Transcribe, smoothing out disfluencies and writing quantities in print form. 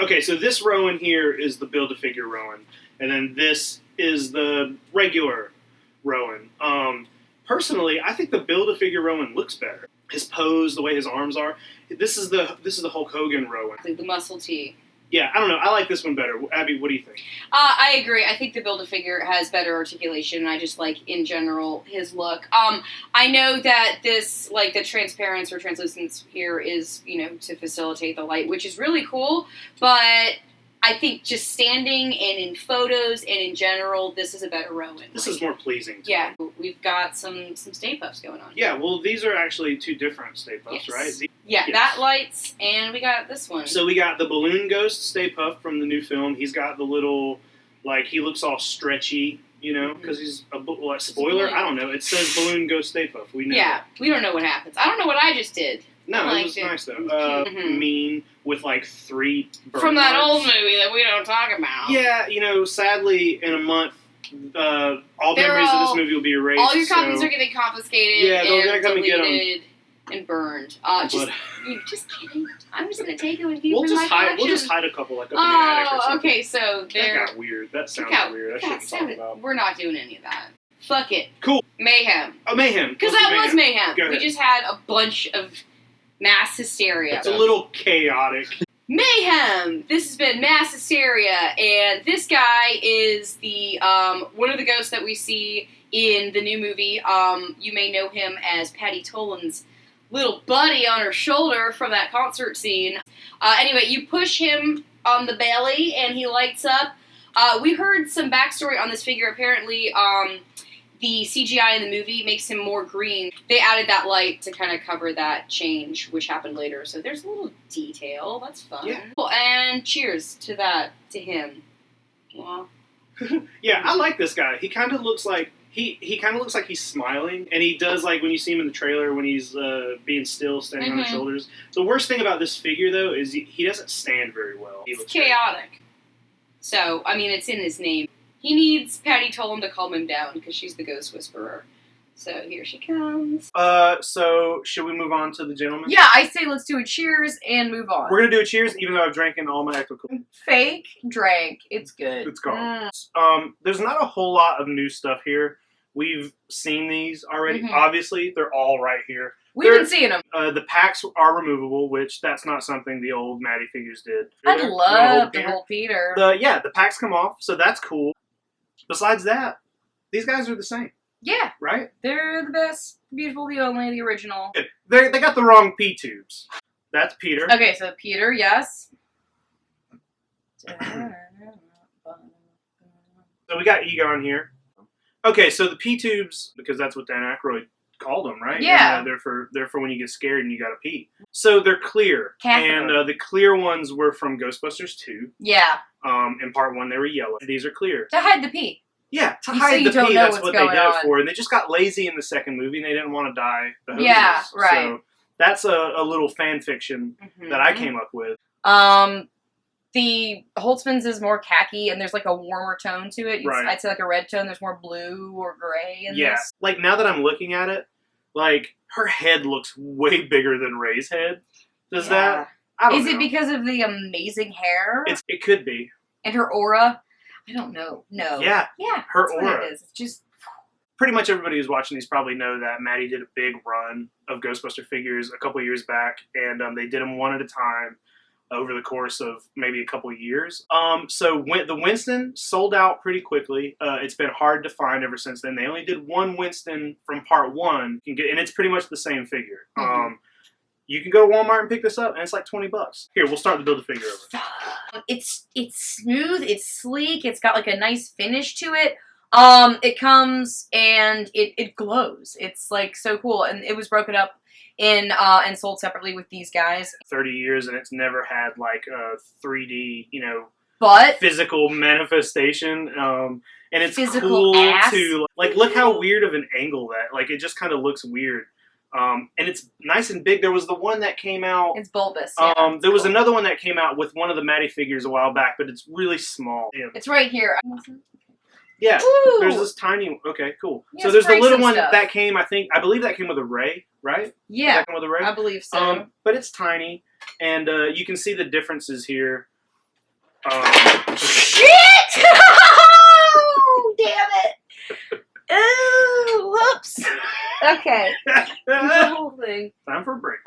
Okay, so this Rowan here is the Build-A-Figure Rowan, and then this is the regular Rowan. Personally, I think the Build-A-Figure Rowan looks better. His pose, the way his arms are. This is the Hulk Hogan Rowan. The muscle tee. Yeah, I don't know. I like this one better. Abby, what do you think? I agree. I think the Build-A-Figure has better articulation, and I just like, in general, his look. I know that this, like, the transparency or translucence here is, to facilitate the light, which is really cool, but I think just standing and in photos and in general, this is a better Rowan. This is more pleasing to me. me. We've got some Stay Puffs going on. Yeah, well, these are actually two different Stay Puffs, right? Yeah, that lights, and we got this one. So we got the Balloon Ghost Stay Puft from the new film. He's got the little, he looks all stretchy, because he's a spoiler? I don't know. It says Balloon Ghost Stay Puft. We know. Yeah, we don't know what happens. I don't know what I just did. No, it was nice, though. Mean with, 3 burn from that marks. old movie that we don't talk about. Yeah, sadly, in a month, all memories of this movie will be erased. All your copies are getting confiscated and come deleted and get them. And burned. Just kidding. I'm just going to take them and keep them in my collection. We'll just hide a couple, up in the attic or something. Okay, so there. That got weird. That sounded weird. I shouldn't talk about. We're not doing any of that. Fuck it. Cool. Mayhem. Oh, Mayhem. Because that was Mayhem. Go ahead. We just had a bunch of mass hysteria. It's a little chaotic. Mayhem! This has been mass hysteria, and this guy is the one of the ghosts that we see in the new movie. You may know him as Patty Tolan's little buddy on her shoulder from that concert scene. Anyway, you push him on the belly, and he lights up. We heard some backstory on this figure. Apparently, the CGI in the movie makes him more green. They added that light to kind of cover that change, which happened later. So there's a little detail. That's fun. Yeah. Cool. And cheers to that, to him. Wow. Yeah, I like this guy. He kind of looks like he kind of looks like he's smiling, and he does when you see him in the trailer when he's being still, standing on his shoulders. The worst thing about this figure though is he doesn't stand very well. It's chaotic. So I mean, it's in his name. He needs Patty Tolan to calm him down because she's the Ghost Whisperer. So here she comes. So should we move on to the gentleman? Yeah, I say let's do a cheers and move on. We're gonna do a cheers, even though I've drank in all my ethical. Fake drank. It's good. It's gone. There's not a whole lot of new stuff here. We've seen these already. Obviously, they're all right here. We've been seeing them. The packs are removable, which that's not something the old Matty figures did. I'd love to hold Peter. The packs come off, so that's cool. Besides that, these guys are the same. Yeah. Right? They're the best, beautiful, the only, the original. They got the wrong P-tubes. That's Peter. Okay, so Peter, yes. So we got Egon here. Okay, so the P-tubes, because that's what Dan Aykroyd called them, right? Yeah. And, they're for when you get scared and you gotta pee. So they're clear. Catheter. And the clear ones were from Ghostbusters 2. Yeah. In part 1 they were yellow. These are clear. To hide the pee. Yeah, to hide the pee, that's what they did it for. And they just got lazy in the second movie and they didn't want to dye the hoses. Yeah, right. So that's a little fan fiction that I came up with. The Holtzman's is more khaki, and there's a warmer tone to it. Right. I'd say a red tone. There's more blue or gray in this. Now that I'm looking at it, her head looks way bigger than Ray's head. Does that? I don't know. Is it because of the amazing hair? It could be. And her aura? I don't know. No. Yeah. Yeah. Her that's aura. What it is. It's just... Pretty much everybody who's watching these probably know that Matty did a big run of Ghostbuster figures a couple years back, and they did them one at a time over the course of maybe a couple years. So the Winston sold out pretty quickly. It's been hard to find ever since then. They only did one Winston from part 1, and it's pretty much the same figure. You can go to Walmart and pick this up, and it's like $20. Here, we'll start the Build-A-Figure over. It's smooth, it's sleek, it's got a nice finish to it. It comes and it glows. It's so cool, and it was broken up and sold separately with these guys. 30 years, and it's never had a 3D, but physical manifestation. And it's physical cool ass. to look how weird of an angle that it just kind of looks weird. And it's nice and big. There was the one that came out. It's bulbous. Yeah, there was another one that came out with one of the Matty figures a while back, but it's really small. Yeah. It's right here. Yeah, Woo! There's this tiny. Okay, cool. Yeah, so there's the little one stuff. that came. I believe that came with a Ray, right? Yeah, Does that come with a Ray? I believe so. But it's tiny, and you can see the differences here. Shit! Oh, damn it! Oh, whoops. Okay. The whole thing. Time for a break.